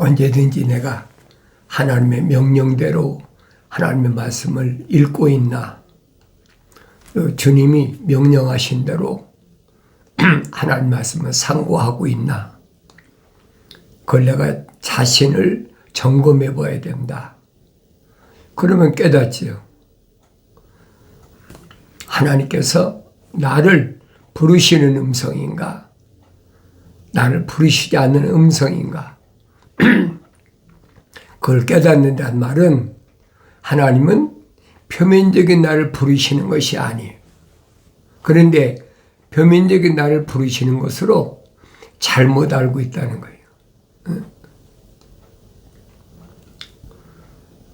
언제든지 내가 하나님의 명령대로 하나님의 말씀을 읽고 있나, 주님이 명령하신 대로 하나님 말씀을 상고하고 있나, 그걸 내가 자신을 점검해 봐야 된다. 그러면 깨닫지요. 하나님께서 나를 부르시는 음성인가, 나를 부르시지 않는 음성인가, 그걸 깨닫는다는 말은 하나님은 표면적인 나를 부르시는 것이 아니에요. 그런데 표면적인 나를 부르시는 것으로 잘못 알고 있다는 거예요.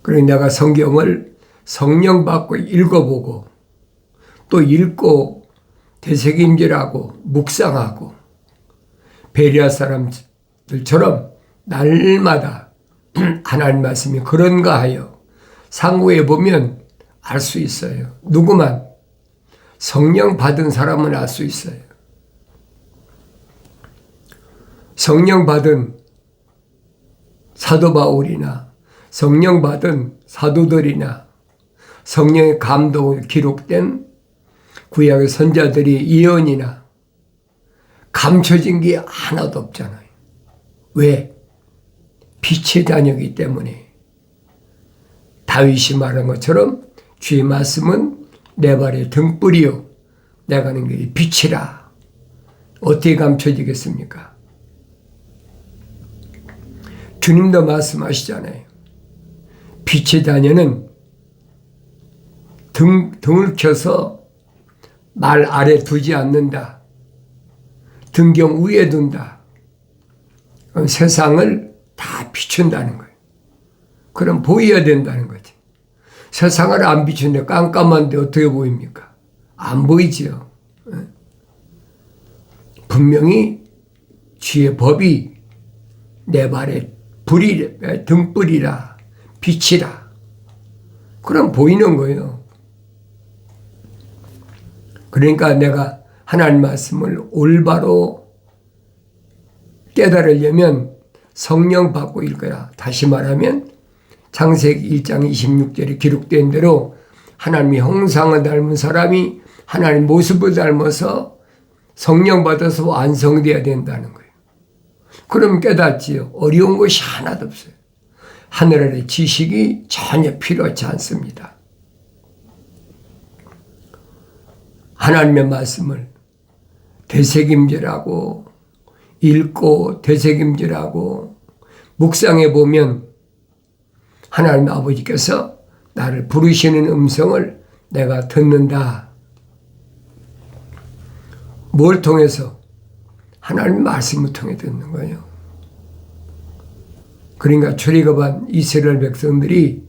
그래서 내가 성경을 성령 받고 읽어보고 또 읽고 되새김질하고 묵상하고 베리아 사람들처럼 날마다 하나님 말씀이 그런가 하여 상고해 보면 알 수 있어요. 누구만 성령 받은 사람은 알 수 있어요. 성령 받은 사도 바울이나 성령 받은 사도들이나 성령의 감동을 기록된 구약의 선자들이 예언이나 감춰진 게 하나도 없잖아요. 왜? 빛의 자녀이기 때문에. 다윗이 말한 것처럼 주의 말씀은 내 발의 등불이요 내가 가는 길이 빛이라. 어떻게 감춰지겠습니까? 주님도 말씀하시잖아요. 빛의 자녀는 등을 켜서 말 아래 두지 않는다. 등경 위에 둔다. 그럼 세상을 다 비춘다는 거예요. 그럼 보여야 된다는 거지. 세상을 안 비추는데 깜깜한데 어떻게 보입니까? 안 보이지요. 분명히 주의 법이 내 발에 등불이라 빛이라. 그럼 보이는 거예요. 그러니까 내가 하나님 말씀을 올바로 깨달으려면 성령 받고 읽어야. 다시 말하면 창세기 1장 26절에 기록된 대로 하나님의 형상을 닮은 사람이 하나님 모습을 닮아서 성령 받아서 완성되어야 된다는 거예요. 그럼 깨닫지요. 어려운 것이 하나도 없어요. 하늘 아래 지식이 전혀 필요하지 않습니다. 하나님의 말씀을 되새김질하고 읽고 되새김질하고 묵상해 보면 하나님 아버지께서 나를 부르시는 음성을 내가 듣는다. 뭘 통해서? 하나님 말씀을 통해 듣는 거예요. 그러니까 출애굽한 이스라엘 백성들이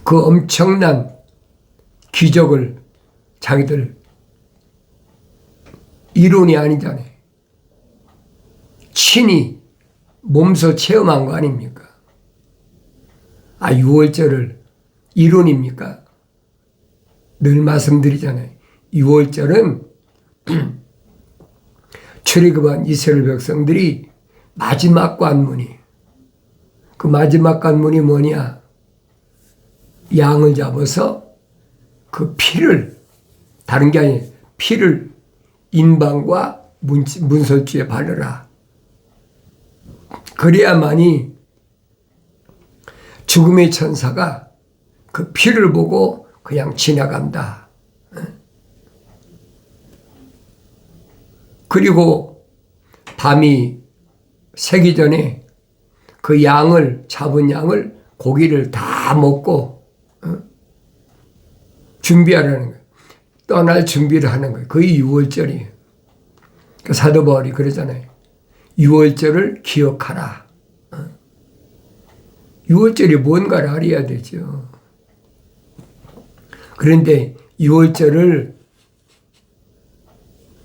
그 엄청난 기적을 자기들 이론이 아니잖아요. 친히 몸소 체험한 거 아닙니까? 아, 6월절을 이론입니까? 늘 말씀드리잖아요. 6월절은 출애굽한 이스라엘 백성들이 마지막 관문이, 그 마지막 관문이 뭐냐? 양을 잡아서 그 피를, 다른 게 아니에요. 피를 인방과 문설주에 바르라. 그래야만이 죽음의 천사가 그 피를 보고 그냥 지나간다. 그리고 밤이 새기 전에 그 양을, 잡은 양을, 고기를 다 먹고 준비하라는 거예요. 떠날 준비를 하는 거예요. 그게 6월절이에요. 그 사도 바울이 그러잖아요. 6월절을 기억하라. 6월절이 뭔가를 알아야 되죠. 그런데 6월절을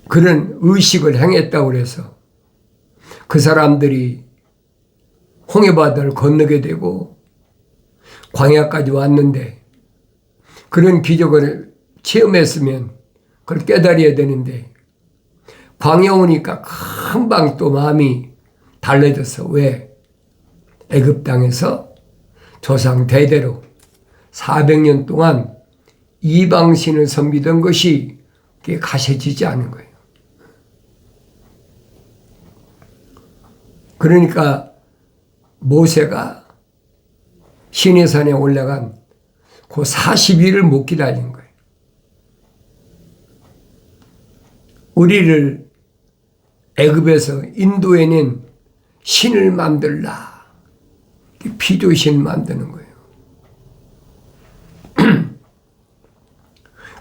그런 의식을 행했다고 해서 그 사람들이 홍해바다를 건너게 되고 광야까지 왔는데 그런 기적을 체험했으면 그걸 깨달아야 되는데 광야 오니까 금방 또 마음이 달라졌어. 왜? 애굽 땅에서 조상 대대로 400년 동안 이방신을 섬기던 것이 가셔지지 않은 거예요. 그러니까 모세가 시내산에 올라간 그 40일을 못 기다린 거예요. 우리를 애굽에서 인도해낸 신을 만들라. 피조신 만드는 거예요.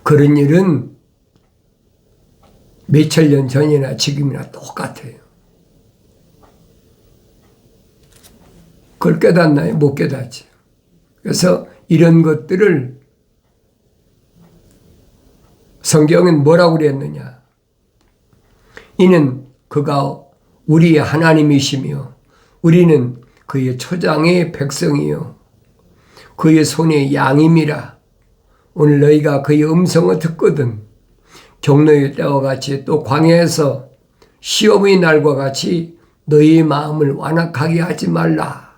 그런 일은 몇천 년 전이나 지금이나 똑같아요. 그걸 깨닫나요? 못 깨닫지. 그래서 이런 것들을 성경은 뭐라고 그랬느냐? 이는 그가 우리의 하나님이시며 우리는 그의 초장의 백성이요 그의 손의 양임이라. 오늘 너희가 그의 음성을 듣거든 경노의 때와 같이 또 광야에서 시험의 날과 같이 너희의 마음을 완악하게 하지 말라.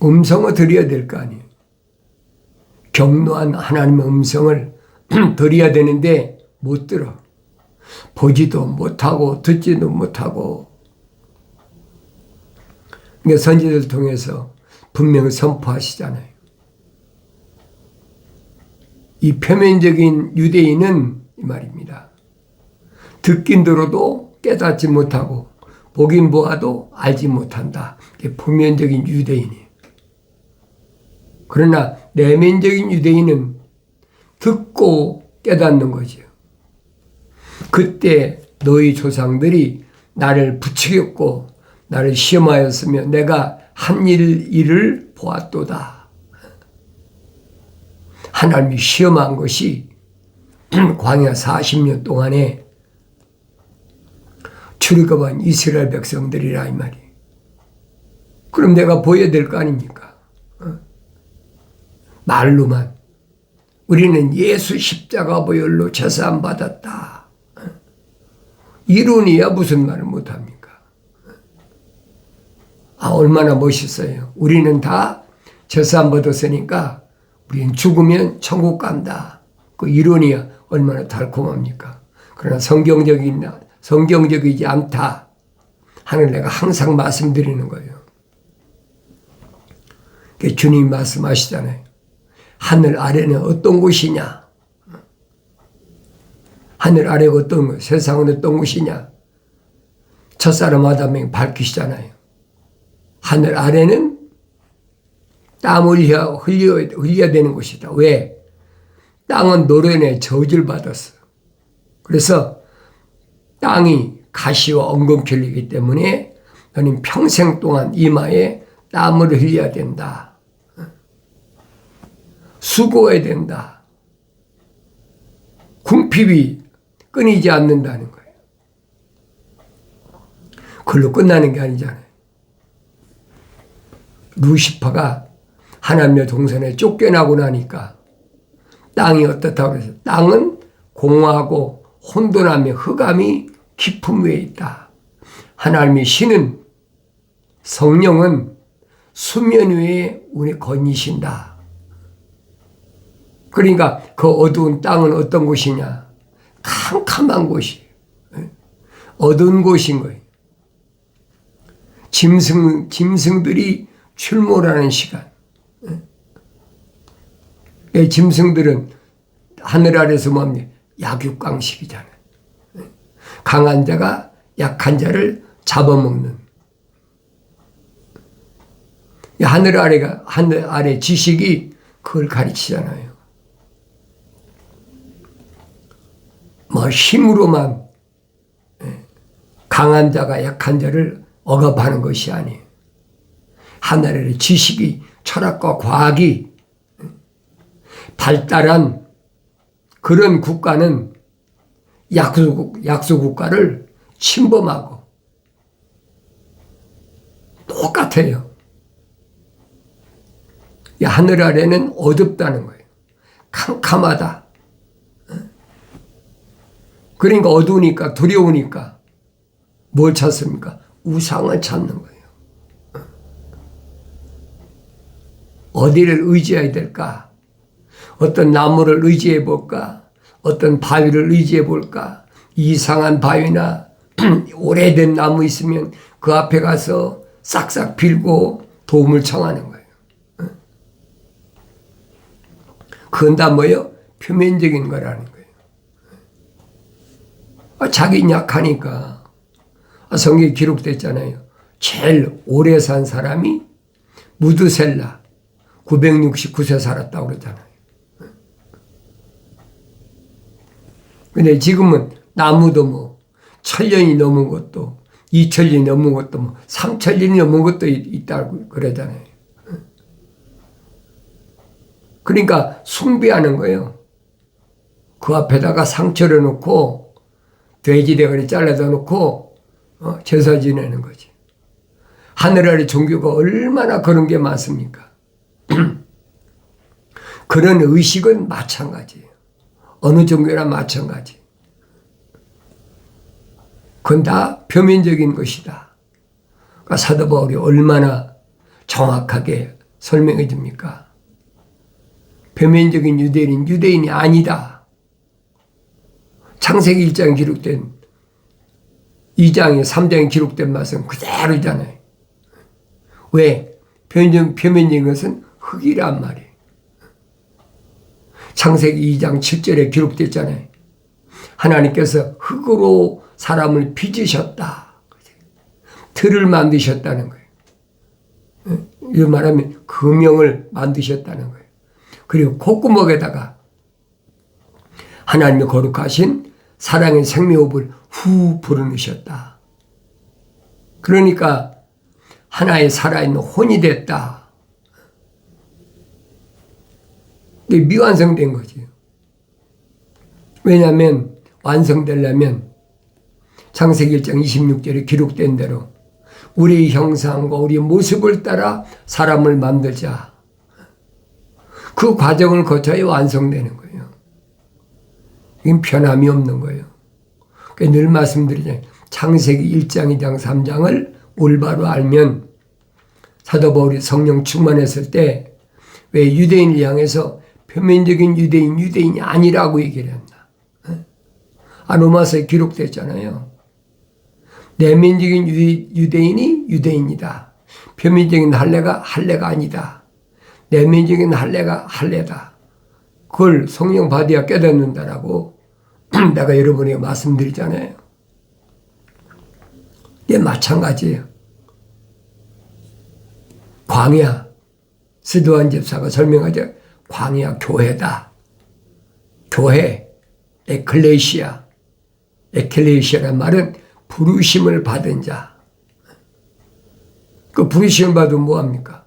음성을 드려야 될 거 아니에요. 경노한 하나님의 음성을 드려야 되는데 못 들어. 보지도 못하고 듣지도 못하고. 그러니까 선지자를 통해서 분명히 선포하시잖아요. 이 표면적인 유대인은 이 말입니다. 듣긴 들어도 깨닫지 못하고 보긴 보아도 알지 못한다. 이게 표면적인 유대인이에요. 그러나 내면적인 유대인은 듣고 깨닫는 거죠. 그때 너희 조상들이 나를 부추겼고 나를 시험하였으며 내가 한 일을 보았도다. 하나님이 시험한 것이 광야 40년 동안에 출애굽한 이스라엘 백성들이라 이 말이에요. 그럼 내가 보여야 될 거 아닙니까? 말로만 우리는 예수 십자가 보혈로 제사함 받았다. 이론이야 무슨 말을 못합니까? 얼마나 멋있어요. 우리는 다 제사함 받았으니까 우리는 죽으면 천국 간다. 그 이론이야 얼마나 달콤합니까? 그러나 성경적이지 않다 하는 내가 항상 말씀드리는 거예요. 주님이 말씀하시잖아요. 하늘 아래는 어떤 곳이냐? 하늘 아래가 어떤 것, 세상은 어떤 곳이냐? 첫사람 아담이 밝히시잖아요. 하늘 아래는 땀을 흘려야 되는 곳이다. 왜? 땅은 노련에 저주를 받았어. 그래서 땅이 가시와 엉겅퀴이기 때문에 너는 평생 동안 이마에 땀을 흘려야 된다. 수고해야 된다. 궁핍이 끊이지 않는다는 거예요. 그걸로 끝나는 게 아니잖아요. 루시퍼가 하나님의 동산에 쫓겨나고 나니까 땅이 어떻다고 해서 땅은 공허하고 혼돈하며 흑암이 깊음 위에 있다. 하나님의 신은 성령은 수면 위에 우리 거니신다. 그러니까 그 어두운 땅은 어떤 곳이냐? 캄캄한 곳이에요. 어두운 곳인 거예요. 짐승들이 출몰하는 시간. 짐승들은 하늘 아래서 뭡니까? 약육강식이잖아요. 강한 자가 약한 자를 잡아먹는. 하늘 아래 지식이 그걸 가르치잖아요. 힘으로만 강한 자가 약한 자를 억압하는 것이 아니에요. 하늘의 지식이, 철학과 과학이 발달한 그런 국가는 약소 국가를 침범하고 똑같아요. 하늘 아래는 어둡다는 거예요. 캄캄하다. 그러니까 어두우니까 두려우니까 뭘 찾습니까? 우상을 찾는 거예요. 어디를 의지해야 될까? 어떤 나무를 의지해 볼까? 어떤 바위를 의지해 볼까? 이상한 바위나 오래된 나무 있으면 그 앞에 가서 싹싹 빌고 도움을 청하는 거예요. 그건 다 뭐예요? 표면적인 거라는 거예요. 자기는 약하니까. 성경에 기록됐잖아요. 제일 오래 산 사람이 무드셀라 969세 살았다고 그러잖아요. 근데 지금은 나무도 뭐 1000년이 넘은 것도 2000년이 넘은 것도 뭐 3000년이 넘은 것도 있다고 그러잖아요. 그러니까 숭배하는 거예요. 그 앞에다가 상처를 놓고 돼지 대가리 잘라다 놓고 제사 지내는 거지. 하늘 아래 종교가 얼마나 그런 게 많습니까? 그런 의식은 마찬가지예요. 어느 종교나 마찬가지. 그건 다 표면적인 것이다. 그러니까 사도 바울이 얼마나 정확하게 설명해 줍니까? 표면적인 유대인은 유대인이 아니다. 창세기 1장에 기록된 2장에 3장에 기록된 말씀 그대로잖아요. 왜? 표면적인 것은 흙이란 말이에요. 창세기 2장 7절에 기록됐잖아요. 하나님께서 흙으로 사람을 빚으셨다. 틀을 만드셨다는 거예요. 이 말하면 금형을 만드셨다는 거예요. 그리고 콧구멍에다가 하나님의 거룩하신 사랑의 생명호흡을 후 불어넣으셨다. 그러니까 하나의 살아있는 혼이 됐다. 이게 미완성된 거지. 왜냐하면 완성되려면 창세기 1장 26절에 기록된 대로 우리의 형상과 우리의 모습을 따라 사람을 만들자. 그 과정을 거쳐야 완성되는 거예요. 이건 변함이 없는 거예요. 그러니까 늘 말씀드리잖아요. 창세기 1장, 2장, 3장을 올바로 알면 사도 바울이 성령 충만했을 때 왜 유대인을 향해서 표면적인 유대인이 아니라고 얘기를 했나. 로마서에 기록됐잖아요. 내면적인 유대인이 유대인이다. 표면적인 할례가 아니다. 내면적인 할례가 할례다. 그걸 성령 받아야 깨닫는다라고 내가 여러분에게 말씀드리잖아요. 이게 마찬가지예요. 광야, 스드완 집사가 설명하죠. 광야 교회다. 교회, 에클레시아란 말은 부르심을 받은 자. 그 부르심을 받으면 뭐합니까?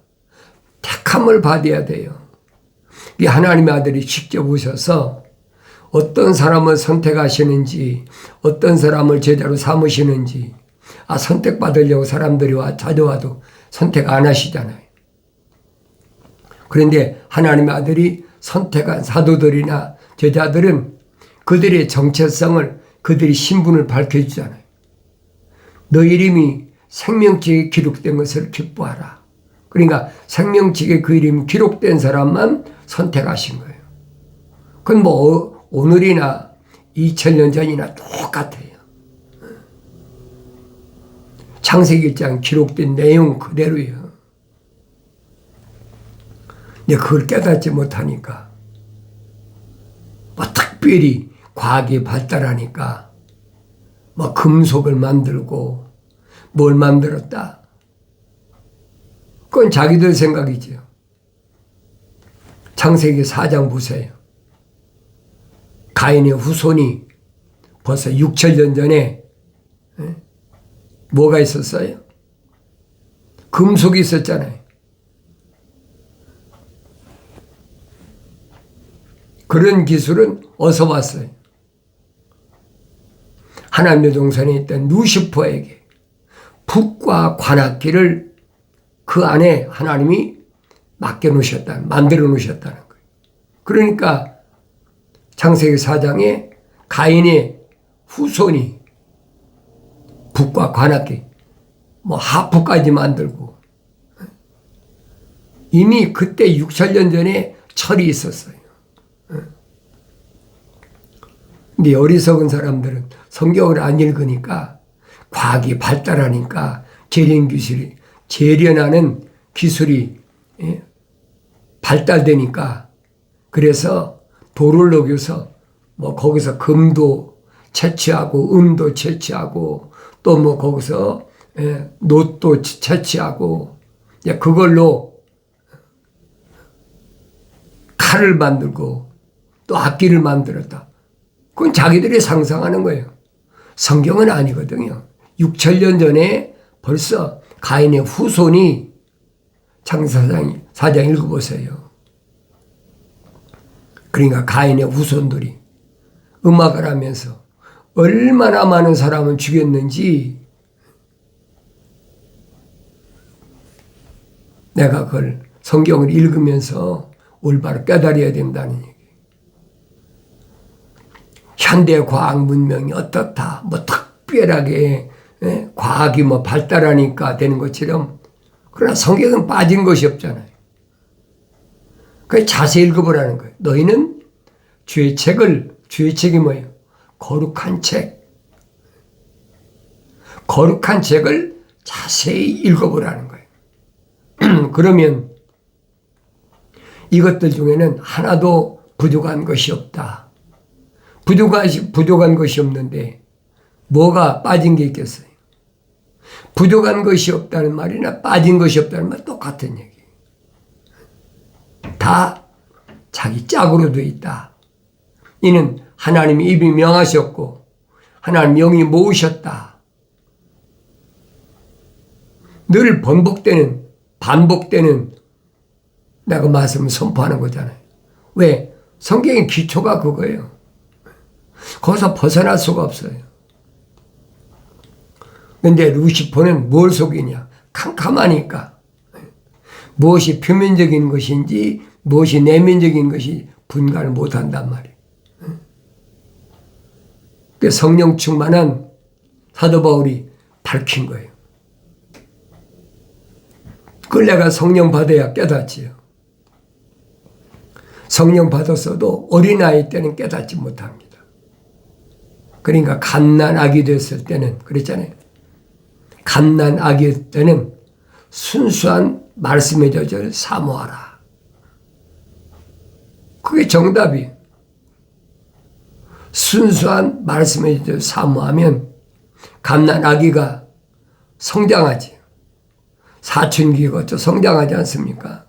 택함을 받아야 돼요. 이 하나님의 아들이 직접 오셔서 어떤 사람을 선택하시는지, 어떤 사람을 제자로 삼으시는지, 선택받으려고 사람들이 찾아와도 선택 안 하시잖아요. 그런데 하나님의 아들이 선택한 사도들이나 제자들은 그들의 정체성을, 그들의 신분을 밝혀주잖아요. 너 이름이 생명책에 기록된 것을 기뻐하라. 그러니까 생명책에 그 이름이 기록된 사람만 선택하신 거예요. 그건 뭐 오늘이나 2000년 전이나 똑같아요. 창세기 1장 기록된 내용 그대로예요. 근데 그걸 깨닫지 못하니까 뭐 특별히 과학이 발달하니까 뭐 금속을 만들고 뭘 만들었다. 그건 자기들 생각이죠. 창세기 4장 보세요. 가인의 후손이 벌써 6,000년 전에 뭐가 있었어요? 금속이 있었잖아요. 그런 기술은 어디서 왔어요? 하나님의 동산에 있던 루시퍼에게 북과 관악기를 그 안에 하나님이 만들어 놓으셨다는 거예요. 그러니까 창세기 4장에 가인의 후손이 북과 관악기 뭐 하프까지 만들고 이미 그때 6,000년 전에 철이 있었어요. 근데 어리석은 사람들은 성경을 안 읽으니까 과학이 발달하니까 재련하는 기술이 발달되니까 그래서 돌을 녹여서 뭐 거기서 금도 채취하고 은도 채취하고 또 뭐 거기서 놋도 채취하고 그걸로 칼을 만들고 또 악기를 만들었다. 그건 자기들이 상상하는 거예요. 성경은 아니거든요. 6,000년 전에 벌써 가인의 후손이 창세기 4장 읽어보세요. 그러니까 가인의 후손들이 음악을 하면서 얼마나 많은 사람을 죽였는지 내가 그걸 성경을 읽으면서 올바로 깨달아야 된다는 얘기. 현대 과학 문명이 어떻다, 뭐 특별하게 과학이 뭐 발달하니까 되는 것처럼 그러나 성경은 빠진 것이 없잖아요. 그래서 자세히 읽어보라는 거예요. 너희는 주의 책이 뭐예요? 거룩한 책. 거룩한 책을 자세히 읽어보라는 거예요. 그러면 이것들 중에는 하나도 부족한 것이 없다. 부족한 것이 없는데 뭐가 빠진 게 있겠어요? 부족한 것이 없다는 말이나 빠진 것이 없다는 말 똑같은 얘기. 다 자기 짝으로 되어 있다. 이는 하나님이 이미 명하셨고 하나님 영이 모으셨다. 늘 반복되는 내가 말씀을 선포하는 거잖아요. 왜? 성경의 기초가 그거예요. 거기서 벗어날 수가 없어요. 근데 루시퍼는 뭘 속이냐? 캄캄하니까. 무엇이 표면적인 것인지 무엇이 내면적인 것이 분간을 못한단 말이에요. 성령 충만한 사도 바울이 밝힌 거예요. 그걸 내가 성령 받아야 깨닫지요. 성령 받았어도 어린아이 때는 깨닫지 못합니다. 그러니까 갓난아기 됐을 때는 그랬잖아요. 갓난아기 때는 순수한 말씀의 저절을 사모하라. 그게 정답이에요. 순수한 말씀의 저절을 사모하면 갓난아기가 성장하지. 사춘기가 어쩌 성장하지 않습니까?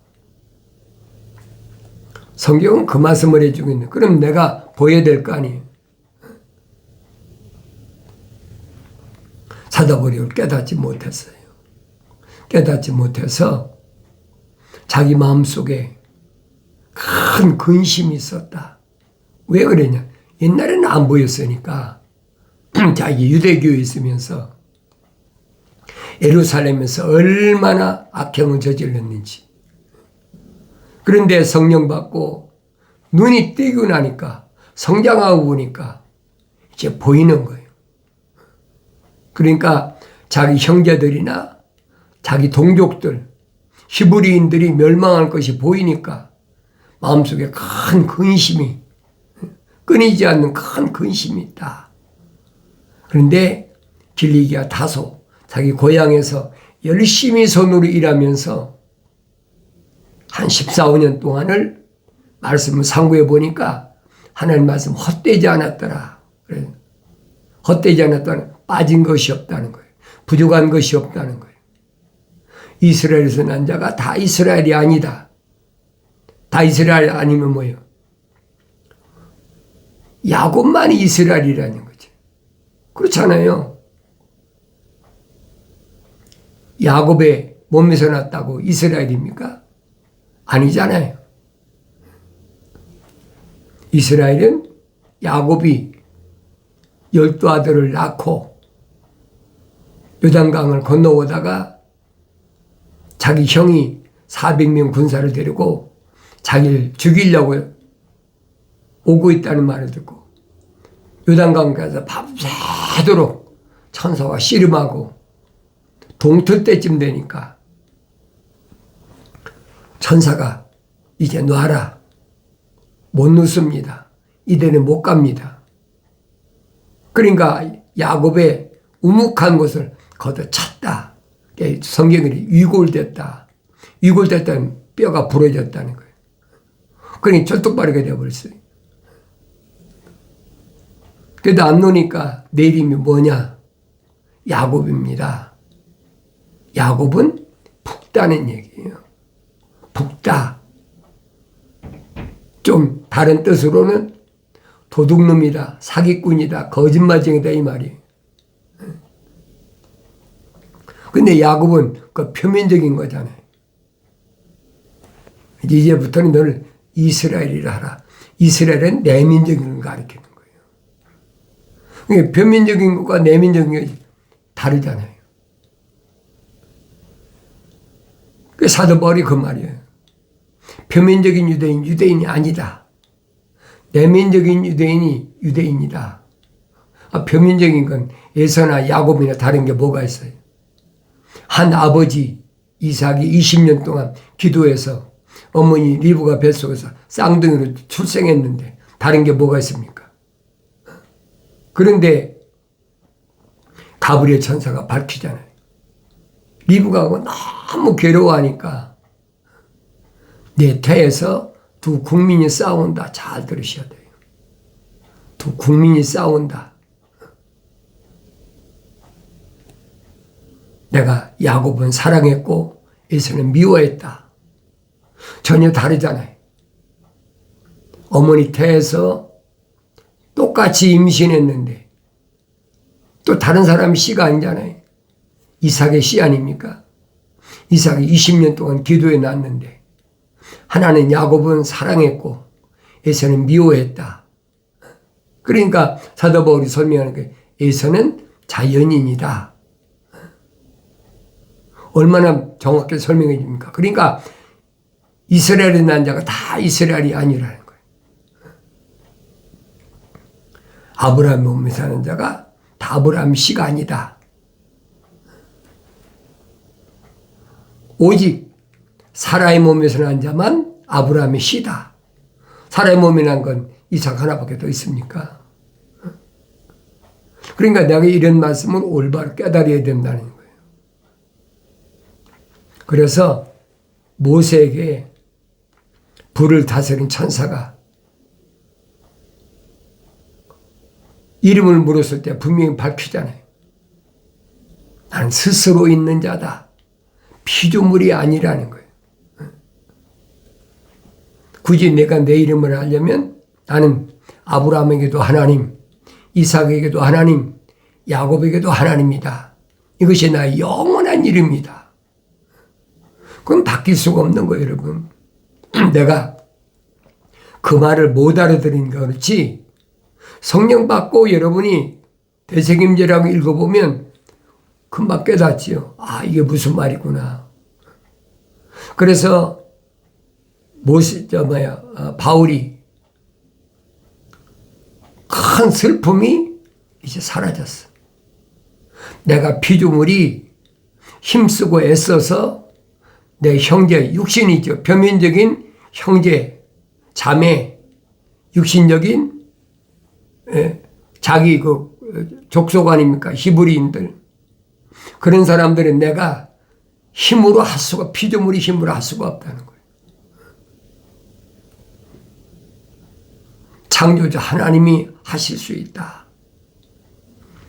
성경은 그 말씀을 해주고 있는. 그럼 내가 보여야 될 거 아니에요. 사도 바울이 깨닫지 못했어요. 깨닫지 못해서 자기 마음속에 큰 근심이 있었다. 왜 그러냐? 옛날에는 안 보였으니까 자기 유대교에 있으면서 예루살렘에서 얼마나 악행을 저질렀는지. 그런데 성령 받고 눈이 뜨고 나니까 성장하고 보니까 이제 보이는 거예요. 그러니까 자기 형제들이나 자기 동족들, 히브리인들이 멸망할 것이 보이니까 마음속에 큰 근심이, 끊이지 않는 큰 근심이 있다. 그런데 길리기아 다소 자기 고향에서 열심히 손으로 일하면서 한 14, 15년 동안을 말씀을 상고해 보니까 하나님 말씀 헛되지 않았더라. 그래. 헛되지 않았다는 빠진 것이 없다는 거예요. 부족한 것이 없다는 거예요. 이스라엘에서 난 자가 다 이스라엘이 아니다. 다 이스라엘 아니면 뭐예요? 야곱만 이스라엘이라는 거지. 그렇잖아요. 야곱의 몸에서 났다고 이스라엘입니까? 아니잖아요. 이스라엘은 야곱이 12아들을 낳고 요단강을 건너오다가 자기 형이 400명 군사를 데리고 자기를 죽이려고 오고 있다는 말을 듣고 요단강 가서 밤새도록 천사가 씨름하고 동틀 때쯤 되니까 천사가 이제 놔라. 못 놓습니다. 이대는 못 갑니다. 그러니까 야곱의 우묵한 곳을 걷어찼다. 성경이 위골됐다. 위골됐다는 뼈가 부러졌다는 거예요. 그러니 절뚝바르게 되어버렸어요. 그래도 안 노니까 내 이름이 뭐냐? 야곱입니다. 야곱은 푹다는 얘기예요. 푹다. 좀 다른 뜻으로는 도둑놈이다, 사기꾼이다, 거짓말쟁이다 이 말이에요. 근데 야곱은 그 표면적인 거잖아요. 이제부터는 너를 이스라엘이라 하라. 이스라엘은 내면적인 걸 가리키는 거예요. 표면적인 것과 내면적인 것이 다르잖아요. 그 사도 바울이 그 말이에요. 표면적인 유대인, 유대인이 아니다. 내면적인 유대인이 유대인이다. 표면적인 건 에서나 야곱이나 다른 게 뭐가 있어요? 한 아버지 이삭이 20년 동안 기도해서 어머니 리브가 뱃속에서 쌍둥이로 출생했는데 다른 게 뭐가 있습니까? 그런데 가브리엘 천사가 밝히잖아요. 리브가 너무 괴로워하니까 내 태에서 두 국민이 싸운다. 잘 들으셔야 돼요. 두 국민이 싸운다. 내가 야곱은 사랑했고 에서는 미워했다. 전혀 다르잖아요. 어머니 태에서 똑같이 임신했는데 또 다른 사람이 씨가 아니잖아요. 이삭의 씨 아닙니까? 이삭이 20년 동안 기도해 놨는데 하나는 야곱은 사랑했고 에서는 미워했다. 그러니까 사도 바울이 설명하는 게 에서는 자연인이다. 얼마나 정확하게 설명해 줍니까? 그러니까 이스라엘의 난 자가 다 이스라엘이 아니라는 거예요. 아브라함의 몸에 사는 자가 다 아브라함 씨가 아니다. 오직 사라의 몸에서 난 자만 아브라함의 씨다. 사라의 몸에 난 건 이삭 하나밖에 더 있습니까? 그러니까 내가 이런 말씀을 올바로 깨달아야 된다는 거예요. 그래서 모세에게 불을 다스린 천사가 이름을 물었을 때 분명히 밝히잖아요. 나는 스스로 있는 자다. 피조물이 아니라는 거예요. 굳이 내가 내 이름을 알려면 나는 아브라함에게도 하나님, 이삭에게도 하나님, 야곱에게도 하나님이다. 이것이 나의 영원한 이름이다. 그건 바뀔 수가 없는 거예요, 여러분. 내가 그 말을 못 알아들으니까 그렇지 성령 받고 여러분이 되새김질하고 읽어보면 금방 깨닫지요. 아, 이게 무슨 말이구나. 그래서 바울이 큰 슬픔이 이제 사라졌어. 내가 피조물이 힘쓰고 애써서 내 형제, 육신이죠. 표면적인 형제, 자매, 육신적인 자기 그 족속 아닙니까? 히브리인들. 그런 사람들은 내가 힘으로 할 수가, 피조물이 힘으로 할 수가 없다는 거예요. 창조주 하나님이 하실 수 있다.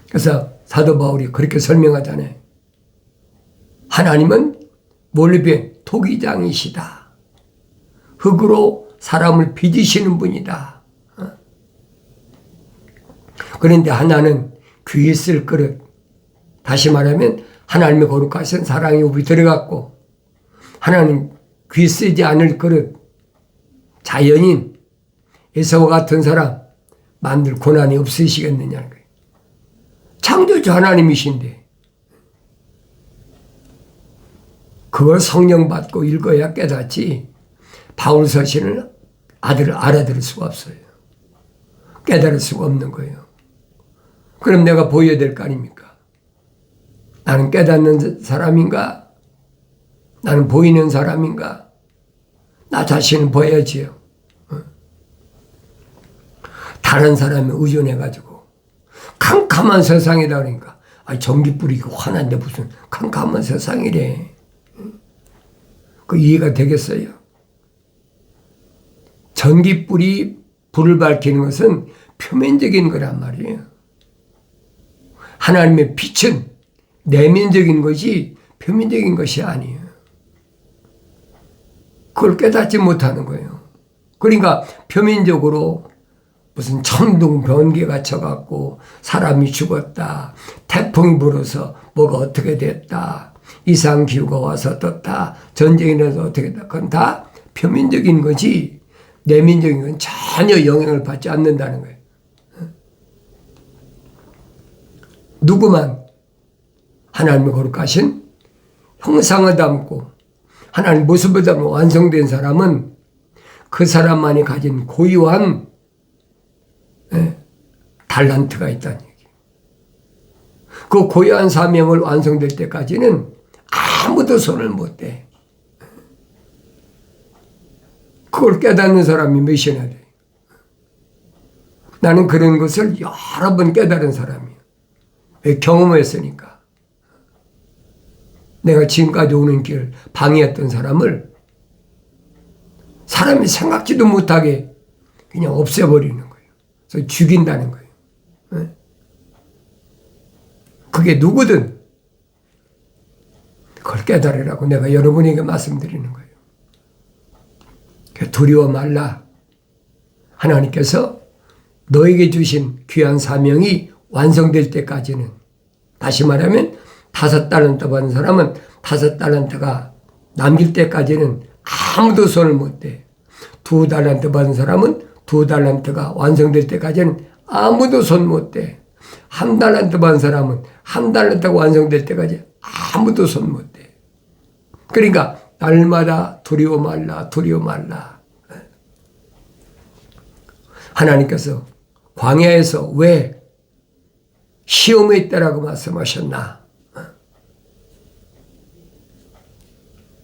그래서 사도 바울이 그렇게 설명하잖아요. 하나님은 몰래 토기장이시다. 흙으로 사람을 빚으시는 분이다. 그런데 하나는 귀에 쓸 그릇. 다시 말하면 하나님의 거룩하신 사랑의 उप이 들어갔고 하나는 귀 쓰지 않을 그릇. 자연인 에서와 같은 사람 만들 고난이 없으시겠느냐는 거예요. 창조주 하나님이신데 그걸 성령 받고 읽어야 깨닫지 바울 서신을 알아들을 수가 없어요. 깨달을 수가 없는 거예요. 그럼 내가 보여야 될 거 아닙니까? 나는 깨닫는 사람인가? 나는 보이는 사람인가? 나 자신은 보여야지요. 다른 사람에 의존해가지고 캄캄한 세상이다 그러니까 전기 뿌리고 화난데 무슨 캄캄한 세상이래. 그 이해가 되겠어요? 전기불이 불을 밝히는 것은 표면적인 거란 말이에요. 하나님의 빛은 내면적인 것이 표면적인 것이 아니에요. 그걸 깨닫지 못하는 거예요. 그러니까 표면적으로 무슨 천둥 번개가 쳐갖고 사람이 죽었다, 태풍이 불어서 뭐가 어떻게 됐다, 이상기후가 와서 떴다, 전쟁이 나서 어떻게 됐다, 그건 다 표면적인 거지 내면적인 건 전혀 영향을 받지 않는다는 거예요. 누구만 하나님의 거룩하신 형상을 담고 하나님 모습을 담고 완성된 사람은 그 사람만이 가진 고유한 달란트가 있다는 얘기예요. 그 고유한 사명을 완성될 때까지는 아무도 손을 못 대. 그걸 깨닫는 사람이 몇이나 돼. 나는 그런 것을 여러 번 깨달은 사람이에요. 왜? 경험했으니까. 내가 지금까지 오는 길 방해했던 사람을 사람이 생각지도 못하게 그냥 없애버리는 거예요. 그래서 죽인다는 거예요. 그게 누구든 그걸 깨달으라고 내가 여러분에게 말씀드리는 거예요. 두려워 말라. 하나님께서 너에게 주신 귀한 사명이 완성될 때까지는, 다시 말하면 5달란트 받은 사람은 5달란트가 남길 때까지는 아무도 손을 못 대. 2달란트 받은 사람은 2달란트가 완성될 때까지는 아무도 손 못 대. 1달란트 받은 사람은 1달란트가 완성될 때까지 아무도 손 못 대. 그러니까 날마다 두려워 말라, 두려워 말라. 하나님께서 광야에서 왜 시험에 있다라고 말씀하셨나?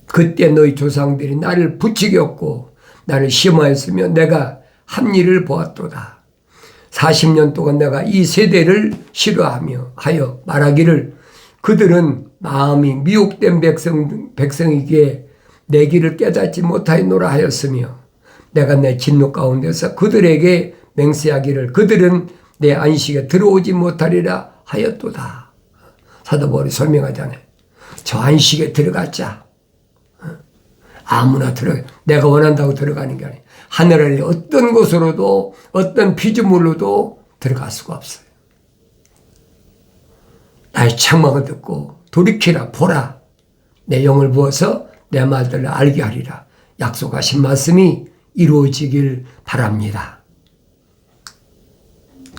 그때 너희 조상들이 나를 부추겼고 나를 시험하였으며 내가 한 일을 보았도다. 40년 동안 내가 이 세대를 싫어하며 하여 말하기를 그들은 마음이 미혹된 백성이기에 내 길을 깨닫지 못하였노라 하였으며 내가 내 진노 가운데서 그들에게 맹세하기를 그들은 내 안식에 들어오지 못하리라 하였도다. 사도 바울이 설명하잖아요. 저 안식에 들어가자. 아무나 내가 원한다고 들어가는 게 아니에요. 하늘 아래 어떤 곳으로도 어떤 피조물로도 들어갈 수가 없어요. 나의 책망을 듣고 돌이키라 보라. 내 영을 부어서 내 말들을 알게 하리라. 약속하신 말씀이 이루어지길 바랍니다.